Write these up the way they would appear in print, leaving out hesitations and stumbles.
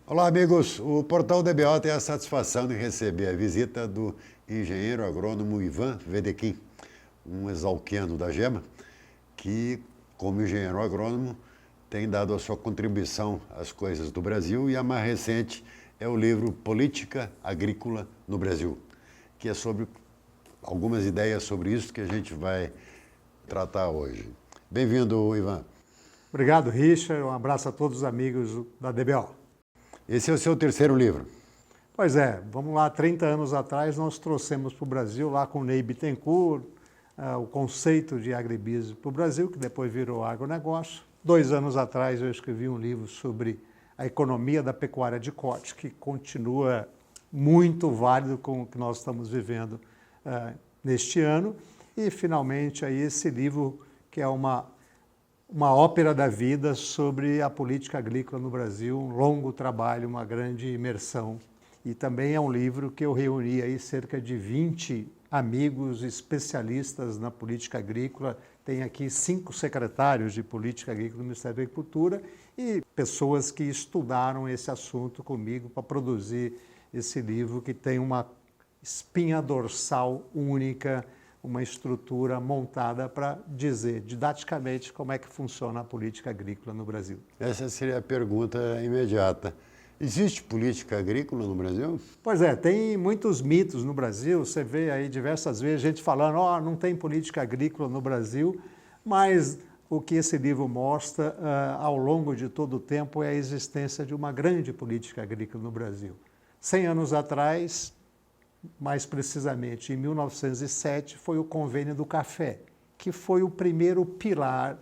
Olá, amigos. O Portal DBO tem a satisfação de receber a visita do engenheiro agrônomo Ivan Vedequim, um exalquiano da Gema, que, como engenheiro agrônomo, tem dado a sua contribuição às coisas do Brasil, e a mais recente é o livro Política Agrícola no Brasil, que é sobre algumas ideias sobre isso que a gente vai tratar hoje. Bem-vindo, Ivan. Obrigado, Richard. Um abraço a todos os amigos da DBO. Esse é o seu terceiro livro. Pois é, vamos lá, 30 anos atrás nós trouxemos para o Brasil, lá com o Ney Bittencourt, o conceito de agribusiness para o Brasil, que depois virou agronegócio. 2 anos atrás eu escrevi um livro sobre a economia da pecuária de corte, que continua muito válido com o que nós estamos vivendo neste ano. E, finalmente, aí esse livro, que é uma ópera da vida sobre a política agrícola no Brasil, um longo trabalho, uma grande imersão. E também é um livro que eu reuni aí cerca de 20 amigos especialistas na política agrícola. Tem aqui 5 secretários de política agrícola do Ministério da Agricultura e pessoas que estudaram esse assunto comigo para produzir esse livro, que tem uma espinha dorsal única, uma estrutura montada para dizer didaticamente como é que funciona a política agrícola no Brasil. Essa seria a pergunta imediata. Existe política agrícola no Brasil? Pois é, tem muitos mitos no Brasil. Você vê aí diversas vezes gente falando, não tem política agrícola no Brasil, mas o que esse livro mostra ao longo de todo o tempo é a existência de uma grande política agrícola no Brasil. 100 anos atrás, mais precisamente em 1907, foi o Convênio do Café, que foi o primeiro pilar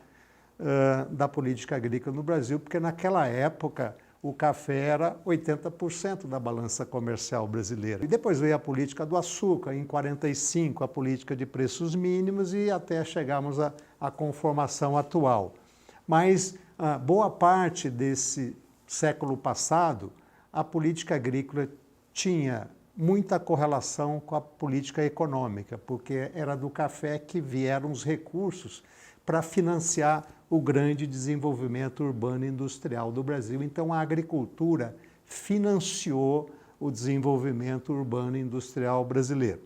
da política agrícola no Brasil, porque naquela época o café era 80% da balança comercial brasileira. E depois veio a política do açúcar, em 45 a política de preços mínimos e até chegarmos à conformação atual. Mas boa parte desse século passado, a política agrícola tinha muita correlação com a política econômica, porque era do café que vieram os recursos para financiar o grande desenvolvimento urbano e industrial do Brasil. Então, a agricultura financiou o desenvolvimento urbano e industrial brasileiro.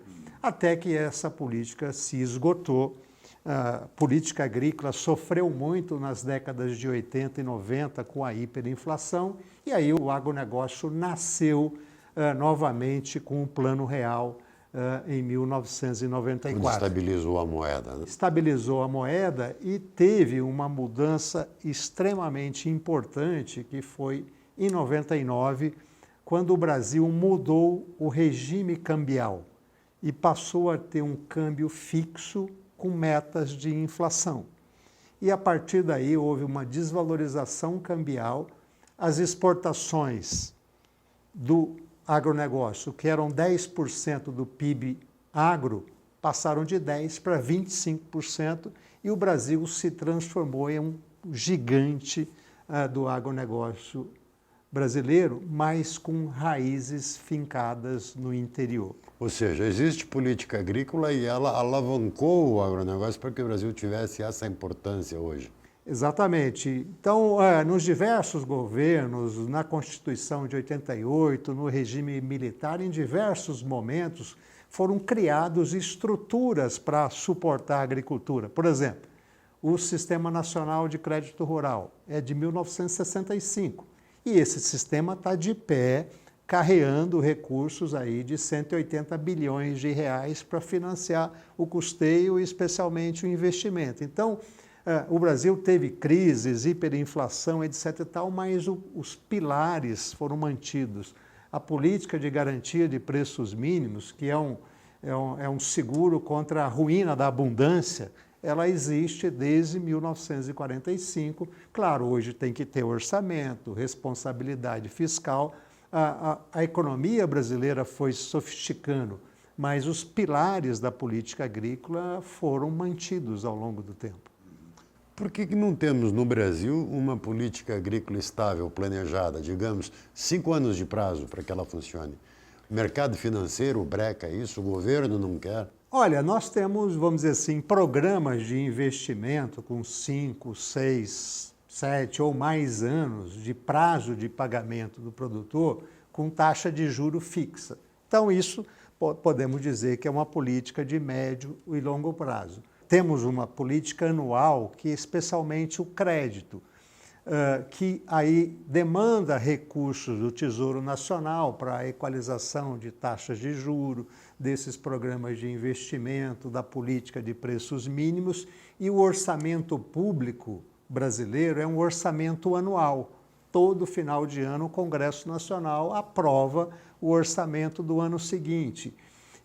Até que essa política se esgotou. A política agrícola sofreu muito nas décadas de 80 e 90 com a hiperinflação, e aí o agronegócio nasceu novamente com o Plano Real em 1994. Quando estabilizou a moeda, né? Estabilizou a moeda e teve uma mudança extremamente importante, que foi em 99, quando o Brasil mudou o regime cambial e passou a ter um câmbio fixo com metas de inflação. E a partir daí houve uma desvalorização cambial, as exportações do agronegócio, que eram 10% do PIB agro, passaram de 10% para 25%, e o Brasil se transformou em um gigante do agronegócio brasileiro, mas com raízes fincadas no interior. Ou seja, existe política agrícola e ela alavancou o agronegócio para que o Brasil tivesse essa importância hoje. Exatamente. Então, nos diversos governos, na Constituição de 88, no regime militar, em diversos momentos, foram criadas estruturas para suportar a agricultura. Por exemplo, o Sistema Nacional de Crédito Rural é de 1965. E esse sistema está de pé, carreando recursos aí de 180 bilhões de reais para financiar o custeio e especialmente o investimento. Então, o Brasil teve crises, hiperinflação, etc. e tal, mas os pilares foram mantidos. A política de garantia de preços mínimos, que é um seguro contra a ruína da abundância, ela existe desde 1945. Claro, hoje tem que ter orçamento, responsabilidade fiscal. A economia brasileira foi sofisticando, mas os pilares da política agrícola foram mantidos ao longo do tempo. Por que não temos no Brasil uma política agrícola estável, planejada, digamos, 5 anos de prazo para que ela funcione? O mercado financeiro breca isso, o governo não quer? Olha, nós temos, vamos dizer assim, programas de investimento com 5, 6 7 ou mais anos de prazo de pagamento do produtor com taxa de juro fixa. Então, isso podemos dizer que é uma política de médio e longo prazo. Temos uma política anual que, especialmente o crédito, que aí demanda recursos do Tesouro Nacional para a equalização de taxas de juros, desses programas de investimento, da política de preços mínimos, e o orçamento público brasileiro é um orçamento anual. Todo final de ano o Congresso Nacional aprova o orçamento do ano seguinte.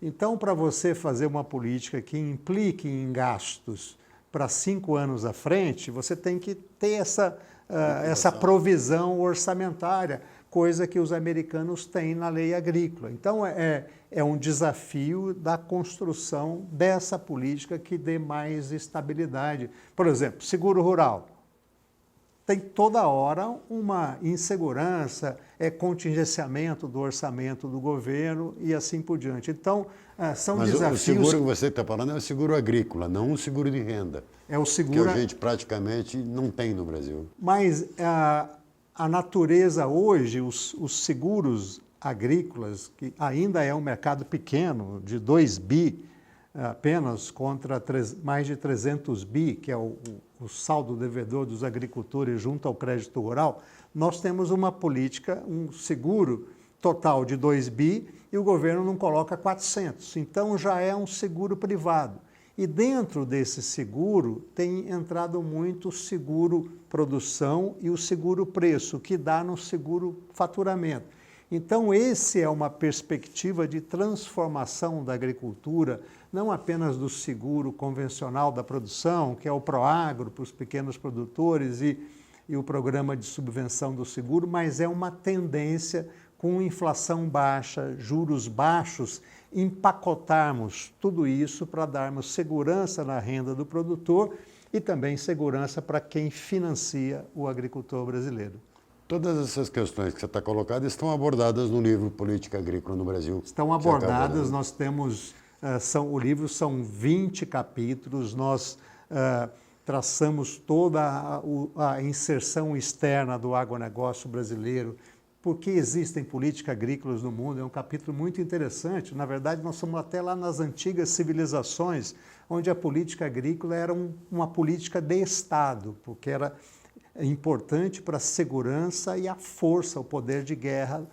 Então, para você fazer uma política que implique em gastos para 5 anos à frente, você tem que ter essa provisão orçamentária, coisa que os americanos têm na lei agrícola. Então, é um desafio da construção dessa política que dê mais estabilidade. Por exemplo, seguro rural. Tem toda hora uma insegurança, contingenciamento do orçamento do governo e assim por diante. Então, são Mas desafios... o seguro que você está falando é o seguro agrícola, não o seguro de renda. É o seguro... Que a gente praticamente não tem no Brasil. Mas a natureza hoje, os seguros agrícolas, que ainda é um mercado pequeno, de 2 bi, apenas contra mais de 300 bi, que é o saldo devedor dos agricultores junto ao crédito rural, nós temos uma política, um seguro total de 2 bi e o governo não coloca 400. Então já é um seguro privado. E dentro desse seguro tem entrado muito o seguro produção e o seguro preço, que dá no seguro faturamento. Então, esse é uma perspectiva de transformação da agricultura, não apenas do seguro convencional da produção, que é o Proagro para os pequenos produtores e o programa de subvenção do seguro, mas é uma tendência com inflação baixa, juros baixos, empacotarmos tudo isso para darmos segurança na renda do produtor e também segurança para quem financia o agricultor brasileiro. Todas essas questões que você está colocando estão abordadas no livro Política Agrícola no Brasil. Estão abordadas, nós temos, o livro são 20 capítulos, nós traçamos toda a inserção externa do agronegócio brasileiro, por que existem políticas agrícolas no mundo, é um capítulo muito interessante. Na verdade, nós somos até lá nas antigas civilizações, onde a política agrícola era uma política de Estado, porque era importante para a segurança e a força, o poder de guerra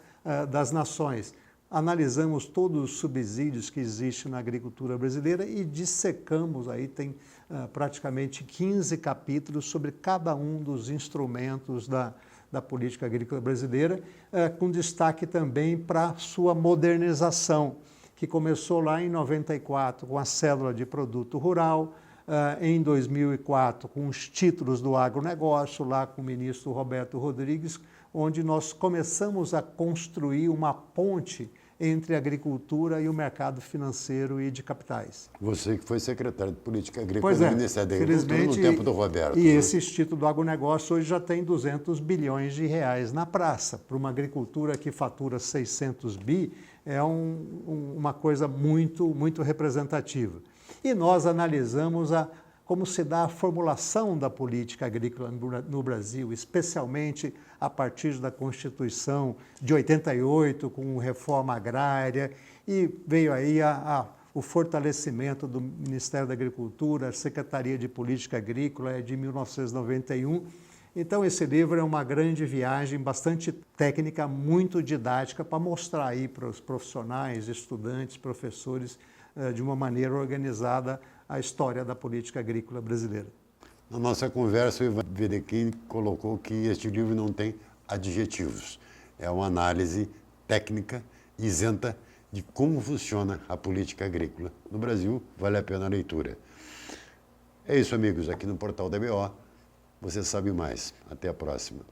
das nações. Analisamos todos os subsídios que existem na agricultura brasileira e dissecamos, aí tem praticamente 15 capítulos sobre cada um dos instrumentos da política agrícola brasileira, com destaque também para a sua modernização, que começou lá em 94 com a cédula de produto rural, em 2004 com os títulos do agronegócio, lá com o ministro Roberto Rodrigues, onde nós começamos a construir uma ponte entre a agricultura e o mercado financeiro e de capitais. Você que foi secretário de Política Agrícola do Ministério da Agricultura no tempo do Roberto. E esse Instituto do Agronegócio hoje já tem 200 bilhões de reais na praça. Para uma agricultura que fatura 600 bi, é uma coisa muito, muito representativa. E nós analisamos como se dá a formulação da política agrícola no Brasil, especialmente a partir da Constituição de 88, com reforma agrária, e veio aí o fortalecimento do Ministério da Agricultura, a Secretaria de Política Agrícola é de 1991. Então, esse livro é uma grande viagem, bastante técnica, muito didática, para mostrar aí para os profissionais, estudantes, professores, de uma maneira organizada, a história da política agrícola brasileira. Na nossa conversa, o Ivan Wedekind colocou que este livro não tem adjetivos. É uma análise técnica, isenta de como funciona a política agrícola no Brasil. Vale a pena a leitura. É isso, amigos. Aqui no Portal da BO, você sabe mais. Até a próxima.